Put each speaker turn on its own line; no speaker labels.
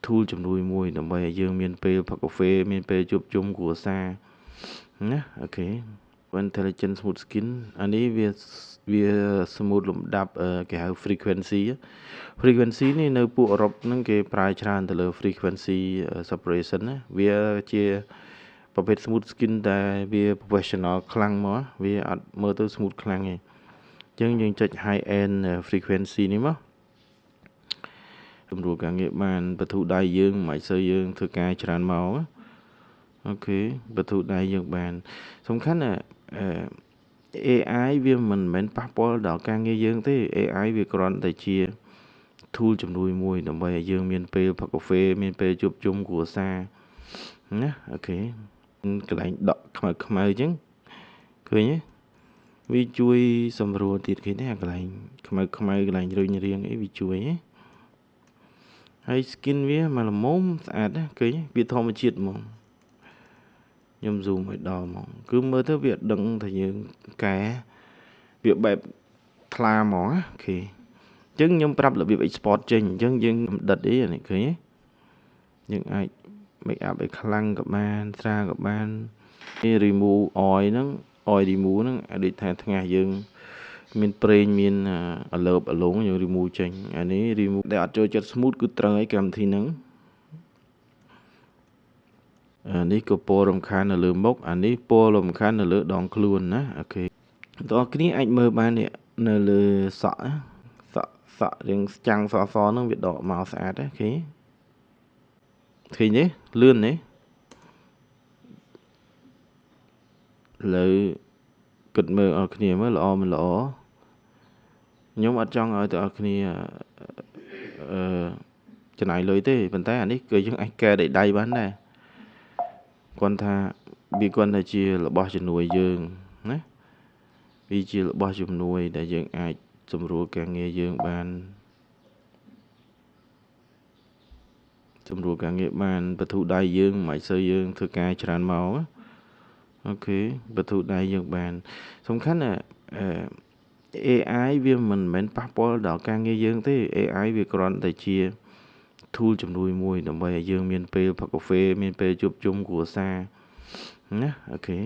tool ជំនួយមួយដើម្បីឲ្យយើងមានពេលផឹកកាហ្វេមានពេលជួបជុំគ្រួសារណាអូខេ intelligent smooth skin អានេះវា smooth លំដាប់គេហៅ frequency នេះនៅពួកអឺរ៉ុបហ្នឹងគេប្រើច្រើនទៅលើ frequency separation ណាវាជាប្រភេទ smooth skin តែវា professional ខ្លាំងមកវាអត់មើលទៅ smooth ខ្លាំងទេអញ្ចឹងយើងចុច high end frequency នេះមកសម្រួលការងារបានបទុដៃយើងមិនសូវយើងធ្វើការច្រើនម៉ោងអូខេបទុដៃយើងបានសំខាន់ណាAI វាមិនមែនប៉ះពាល់ដល់ការងារយើងទេ AI វាគ្រាន់តែជា tool ជំនួយមួយដើម្បីឲ្យយើងមានពេលផឹកកាហ្វេមានពេលជួបជុំគ្រួសារណាអូខេកន្លែងដកខ្មៅអញ្ចឹងឃើញទេវាជួយសម្រួលទៀតឃើញទេអាកន្លែងខ្មៅកន្លែងរុញរាងអីវាជួយទេហើយ skin វាមកល្មមស្អាតណាឃើញវាធម្មជាតិហ្មងខ្ញុំ zoom ឲ្យដល់ហ្មងគឺមើលទៅវាដឹងថាយើងកែវាបែបថ្លាហ្មងអូខេអញ្ចឹងខ្ញុំប្រាប់របៀប export ចេញអញ្ចឹងយើងដិតអីអានេះឃើញទេយើងអាច make up ឲ្យខ្លាំងក៏បានស្រាលក៏បាននេះ remove oil ហ្នឹង oil remove ហ្នឹងដូចថាថ្ងៃយើងមានប្រេងមានអលើបអលងយើង remove ចេញអានេះ remove ដែលអត់ចូលចិត្ត smooth គឺត្រូវឲ្យកម្មវិធីហ្នឹងអានេះក៏ពណ៌រំខាននៅលើមុខអានេះពណ៌រំខាននៅលើដងខ្លួនណាអូខេបងប្អូនគ្នាអាចមើលបាននេះនៅលើសក់រឿងចាំងសហ្នឹងវាដកមកស្អាតណាឃើញទេលឿនទេលើគិតមើលអស់គ្នាមើលល្អមិនល្អខ្ញុំអត់ចង់ឲ្យទាំងអស់គ្នាចំណាយលុយទេប៉ុន្តែអានេះគឺយើងអាចកែដៃបានដែរគាត់ថាវាគាត់តែជារបស់ជំនួយយើងណាវាជារបស់ជំនួយដែលយើងអាចសម្រួលការងារយើងបានបទុដៃយើងមិនសូវយើងធ្វើការច្រើនម៉ោងអូខេបទុដៃយើងបានសំខាន់ណាAI វាមិនមែនប៉ះពាល់ដល់ការងារយើងទេ AI វាគ្រាន់តែជា tool ជំនួយមួយដើម្បីឲ្យយើងមានពេលផឹកកាហ្វេមានពេលជួបជុំគ្រួសារណាអូខេ